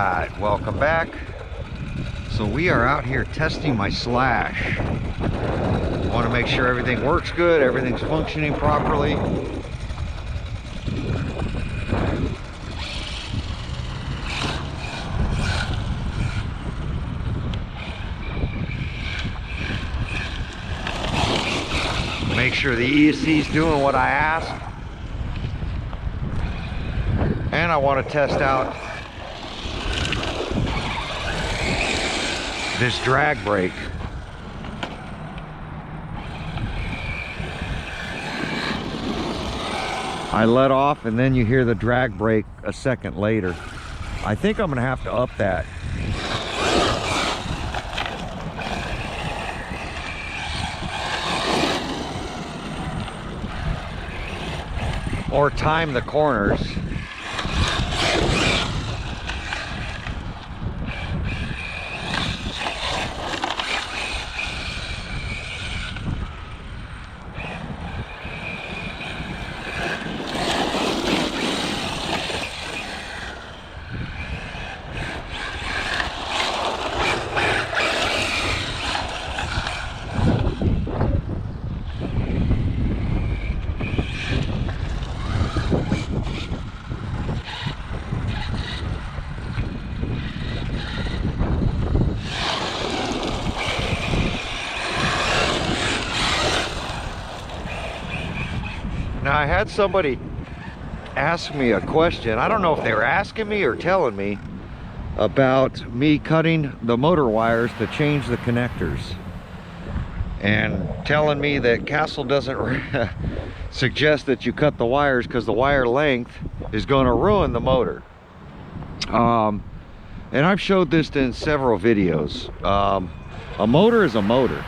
Alright, welcome back. So we are out here testing my slash. I want to make sure everything works good, everything's functioning properly. Make sure the ESC is doing what I asked. And I want to test out this drag brake. I let off and then you hear the drag brake a second later. I think I'm gonna have to up that. Or time the corners. Now I had somebody ask me a question. I don't know if they were asking me or telling me about me cutting the motor wires to change the connectors, and telling me that Castle doesn't suggest that you cut the wires because the wire length is going to ruin the motor. And I've showed this in several videos. A motor is a motor.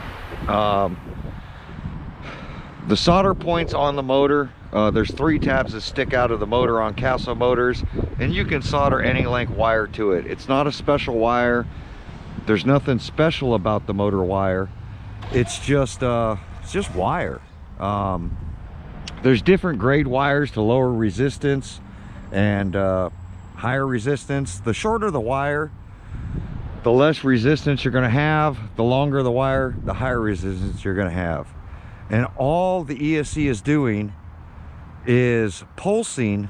The solder points on the motor, there's 3 tabs that stick out of the motor on Castle motors, and you can solder any length wire to it. It's not a special wire. There's nothing special about the motor wire. It's just wire. There's different grade wires to lower resistance and higher resistance. The shorter the wire, the less resistance you're going to have. The longer the wire, the higher resistance you're going to have. And all the ESC is doing is pulsing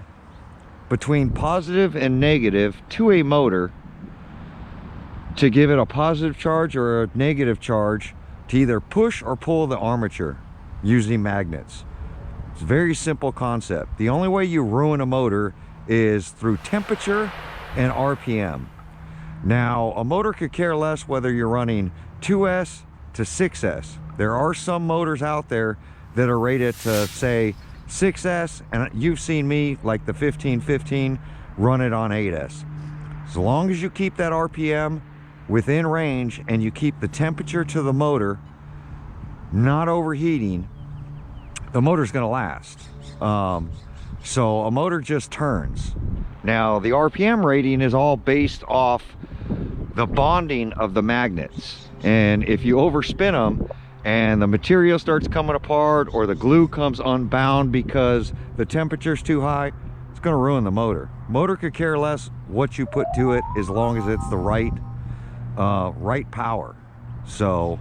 between positive and negative to a motor to give it a positive charge or a negative charge to either push or pull the armature using magnets. It's a very simple concept. The only way you ruin a motor is through temperature and RPM. Now, a motor could care less whether you're running 2S to 6S. There are some motors out there that are rated to say 6S, and you've seen me, like the 1515, run it on 8S. As long as you keep that RPM within range and you keep the temperature to the motor not overheating, the motor's going to last. So a motor just turns. Now the RPM rating is all based off the bonding of the magnets, and if you overspin them and the material starts coming apart or the glue comes unbound because the temperature's too high, it's going to ruin the motor. Motor could care less what you put to it as long as it's the right power. So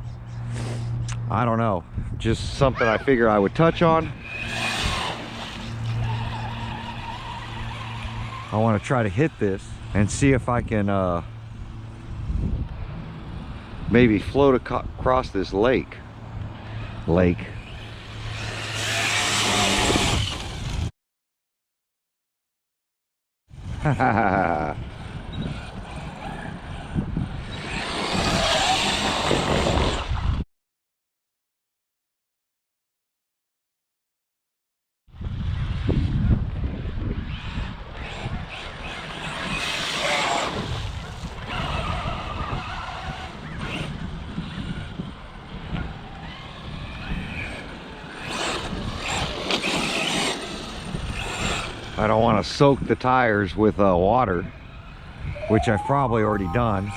I don't know, just something I figure I would touch on. I want to try to hit this and see if I can maybe float across this lake. I don't want to soak the tires with water, which I've probably already done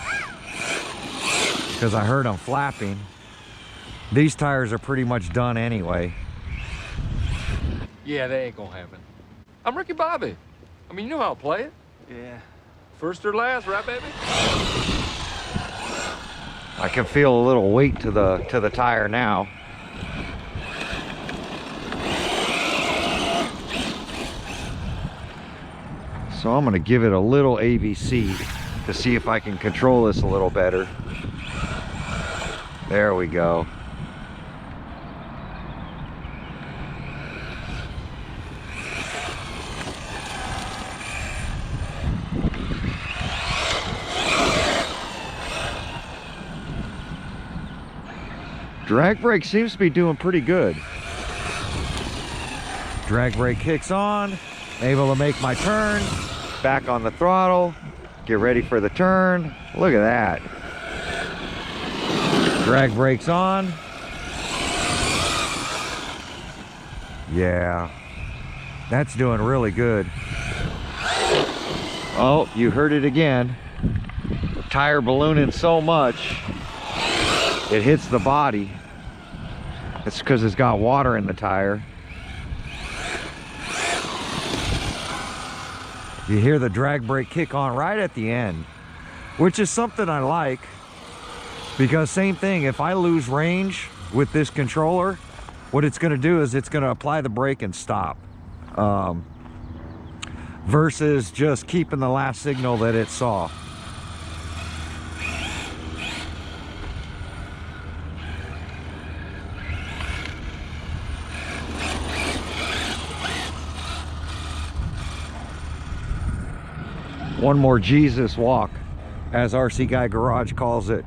because I heard them flapping. These tires are pretty much done anyway. Yeah, that ain't gonna happen. I'm Ricky Bobby. I mean, you know how to play it. Yeah, First or last, right, baby? I can feel a little weight to the tire now. So I'm going to give it a little AVC to see if I can control this a little better. There we go. Drag brake seems to be doing pretty good. Drag brake kicks on, able to make my turn, back on the throttle, get ready for the turn. Look at that. Drag brakes on. Yeah, that's doing really good. Oh, you heard it again. Tire ballooning so much, it hits the body. It's because it's got water in the tire. You hear the drag brake kick on right at the end, which is something I like, because same thing, if I lose range with this controller, what it's going to do is it's going to apply the brake and stop, versus just keeping the last signal that it saw. One more Jesus walk, as RC Guy Garage calls it.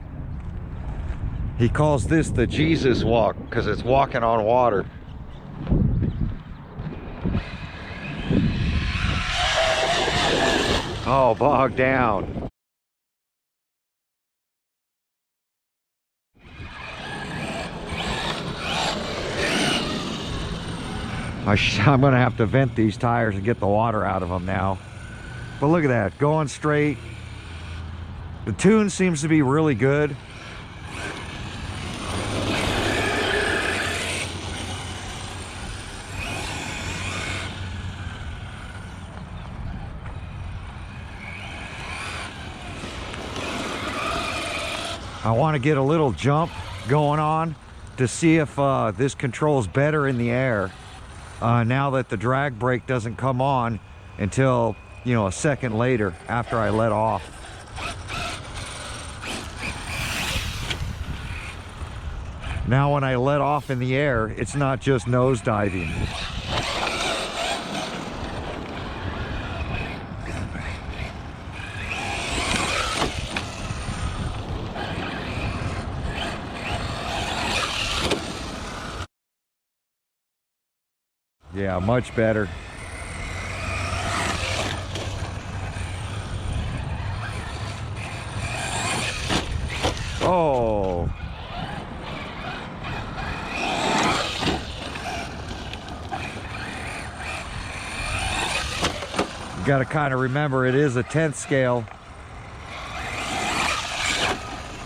He calls this the Jesus walk because it's walking on water. Oh, bogged down. I'm gonna have to vent these tires and get the water out of them now. But look at that, going straight. The tune seems to be really good. I want to get a little jump going on to see if this controls better in the air now that the drag brake doesn't come on until, you know, a second later after I let off. Now when I let off in the air, it's not just nose diving. Yeah, much better. Oh. You got to kind of remember it is a 10th scale.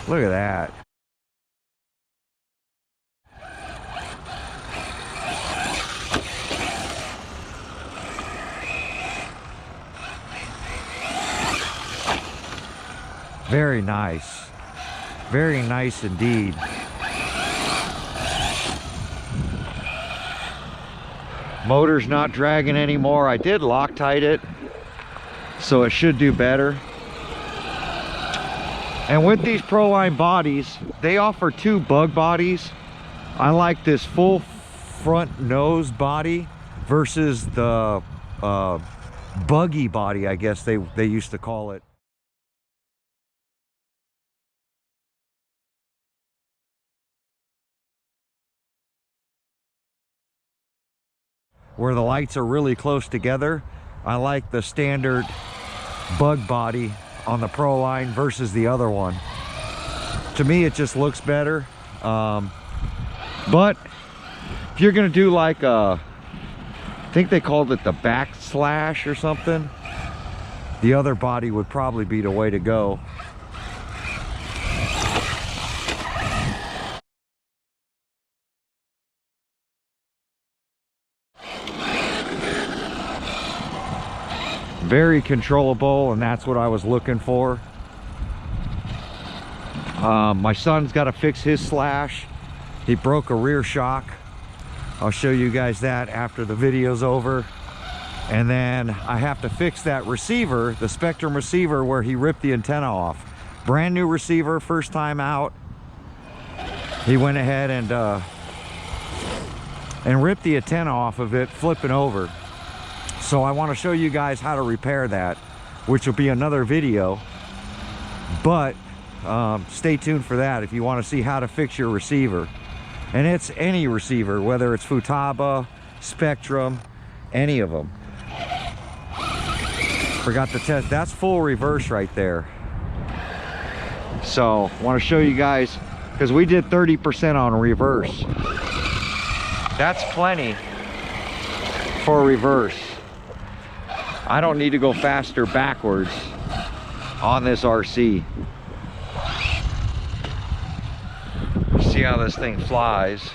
Look at that. Very nice. Very nice indeed. Motor's not dragging anymore. I did Loctite it, so it should do better. And with these Proline bodies, they offer two bug bodies. I like this full front nose body versus the buggy body, I guess they used to call it. Where the lights are really close together. I like the standard bug body on the Proline versus the other one. To me, it just looks better. But if you're gonna do like I think they called it the backslash or something, the other body would probably be the way to go. Very controllable, and that's what I was looking for. My son's got to fix his slash. He broke a rear shock. I'll show you guys that after the video's over. And then I have to fix that receiver, the Spectrum receiver, where he ripped the antenna off. Brand new receiver, first time out. He went ahead and ripped the antenna off of it, flipping over. So I want to show you guys how to repair that, which will be another video. But stay tuned for that if you want to see how to fix your receiver. And it's any receiver, whether it's Futaba, Spectrum, any of them. Forgot to test. That's full reverse right there. So I want to show you guys, because we did 30% on reverse. That's plenty for reverse. I don't need to go faster backwards on this RC. See how this thing flies.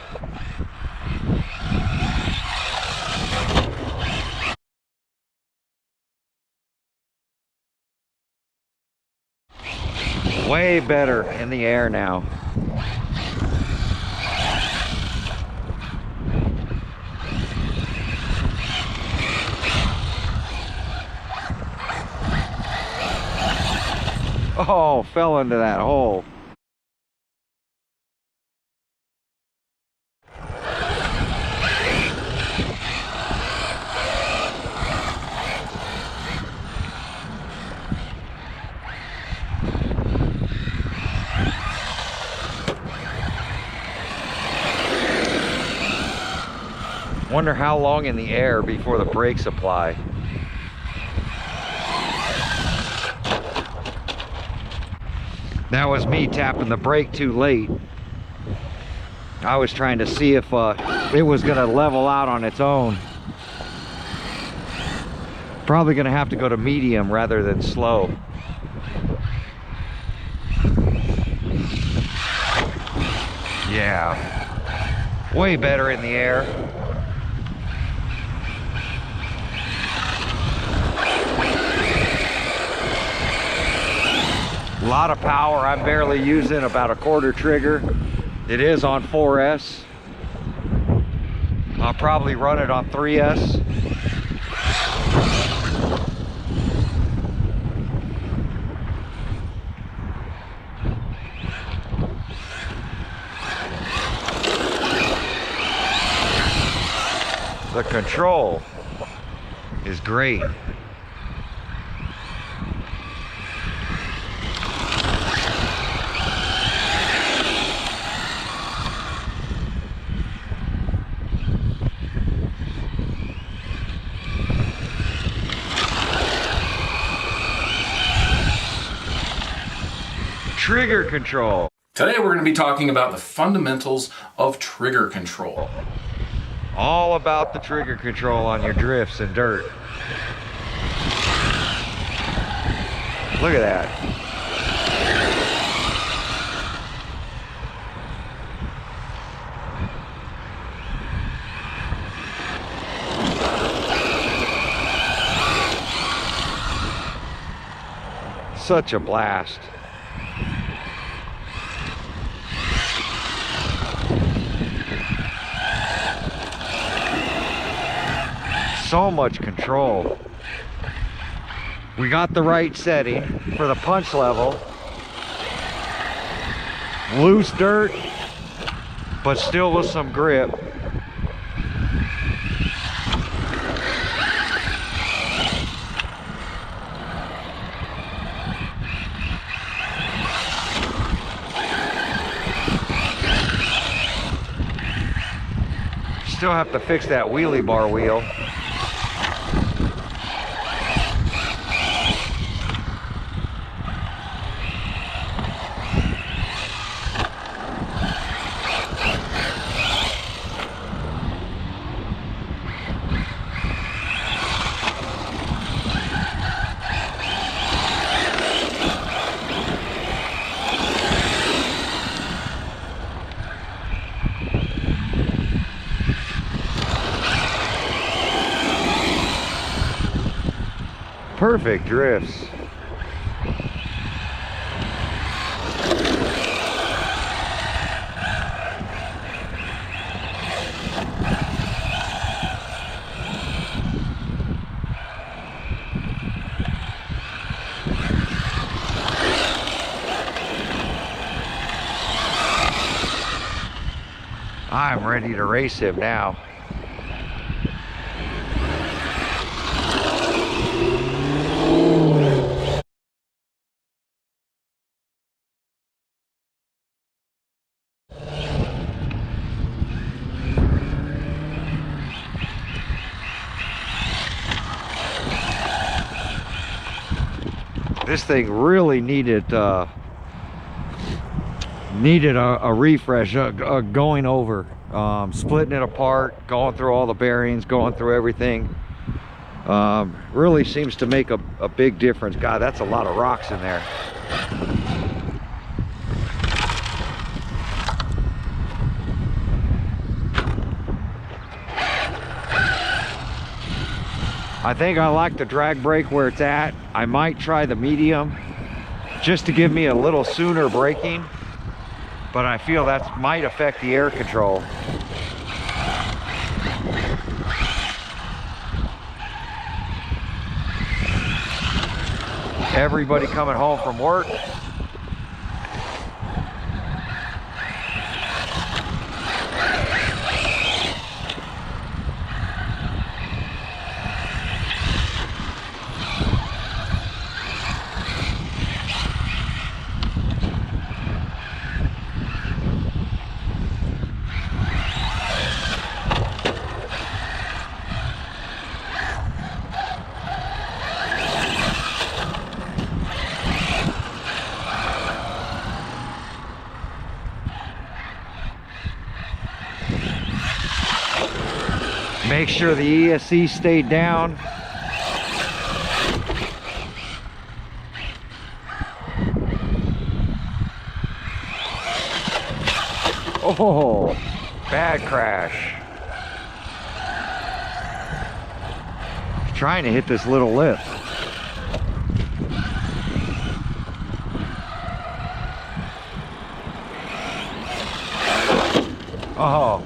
Way better in the air now. Oh, fell into that hole. Wonder how long in the air before the brakes apply. That was me tapping the brake too late. I was trying to see if it was gonna level out on its own. Probably gonna have to go to medium rather than slow. Yeah, way better in the air. A lot of power. I'm barely using about a quarter trigger. It is on 4S. I'll probably run it on 3S. The control is great. Trigger control. Today we're going to be talking about the fundamentals of trigger control. All about the trigger control on your drifts and dirt. Look at that. Such a blast. So much control. We got the right setting for the punch level. Loose dirt, but still with some grip. Still have to fix that wheelie bar wheel. perfect drifts. I'm ready to race him now. This thing really needed a refresh, going over, splitting it apart, going through all the bearings, going through everything. Really seems to make a big difference. God, that's a lot of rocks in there. I think I like the drag brake where it's at. I might try the medium just to give me a little sooner braking, but I feel that might affect the air control. Everybody coming home from work. Make sure the ESC stayed down. Oh, bad crash. Trying to hit this little lip. Oh,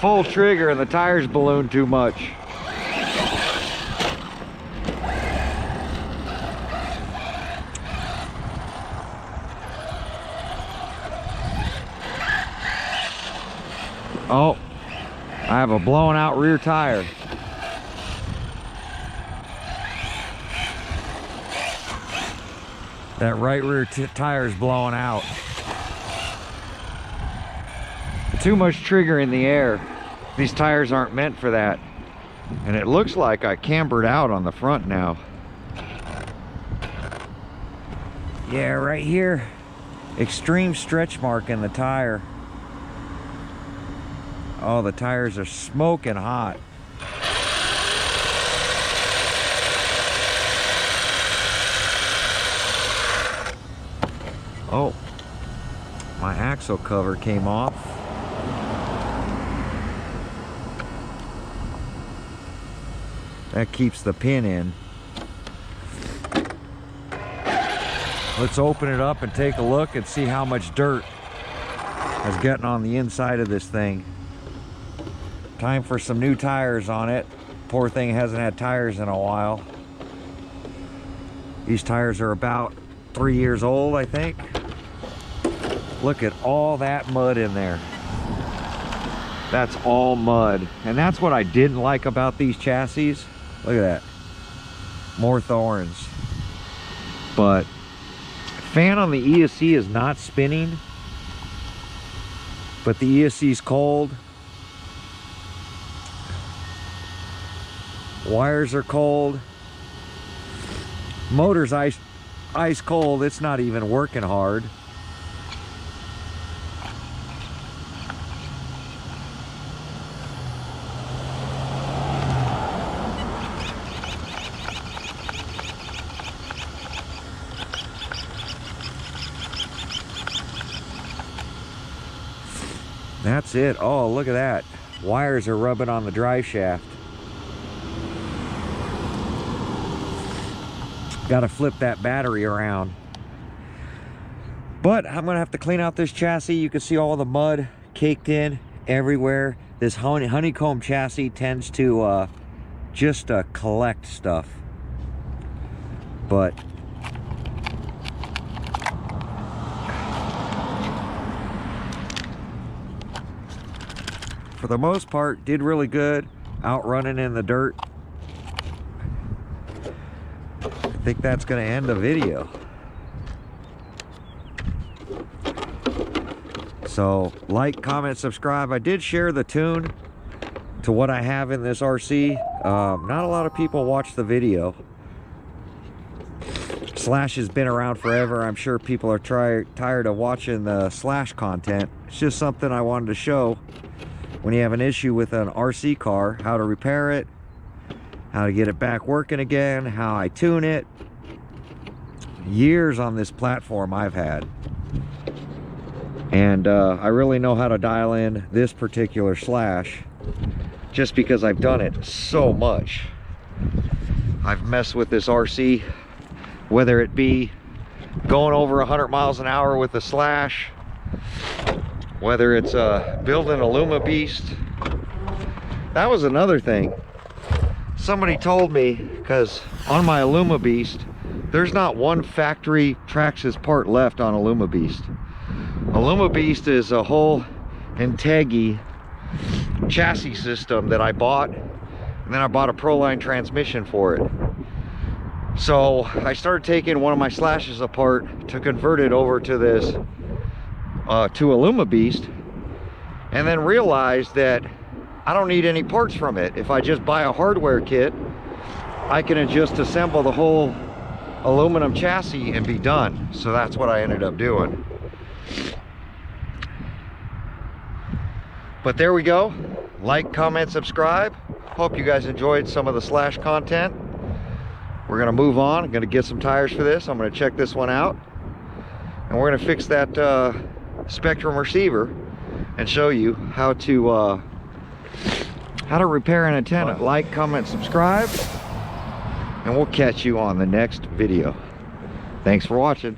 full trigger and the tires ballooned too much. Oh, I have a blown out rear tire. That right rear tire is blowing out. Too much trigger in the air. These tires aren't meant for that. And it looks like I cambered out on the front now. Yeah, right here. Extreme stretch mark in the tire. Oh, the tires are smoking hot. Oh, my axle cover came off. That keeps the pin in. Let's open it up and take a look and see how much dirt has gotten on the inside of this thing. Time for some new tires on it. Poor thing hasn't had tires in a while. These tires are about 3 years old, I think. Look at all that mud in there. That's all mud. And that's what I didn't like about these chassis. Look at that. More thorns. But fan on the ESC is not spinning. But the ESC is cold. Wires are cold. Motor's ice cold. It's not even working hard. That's it. Oh, look at that. Wires are rubbing on the drive shaft. got to flip that battery around. But I'm gonna have to clean out this chassis. You can see all the mud caked in everywhere. This honeycomb chassis tends to just collect stuff. But for the most part, did really good out running in the dirt. I think that's gonna end the video. So like, comment, subscribe. I did share the tune to what I have in this RC. Not a lot of people watch the video. Slash has been around forever. I'm sure people are tired of watching the Slash content. It's just something I wanted to show. When you have an issue with an RC car, how to repair it, how to get it back working again, how I tune it. Years on this platform I've had. And I really know how to dial in this particular Slash just because I've done it so much. I've messed with this RC, whether it be going over 100 miles an hour with the Slash, whether it's building a Luma Beast. That was another thing. Somebody told me, because on my Luma Beast, there's not one factory TRAXXAS part left on a Luma Beast. A Luma Beast is a whole Integi chassis system that I bought, and then I bought a Proline transmission for it. So I started taking one of my Slashes apart to convert it over to this to a Luma Beast, and then realized that I don't need any parts from it. If I just buy a hardware kit, I can just assemble the whole aluminum chassis and be done. So that's what I ended up doing. But there we go. Like, comment, subscribe. Hope you guys enjoyed some of the Slash content. We're gonna move on. I'm gonna get some tires for this. I'm gonna check this one out, and we're gonna fix that Spectrum receiver and show you how to repair an antenna. Like, comment, subscribe, and we'll catch you on the next video. Thanks for watching.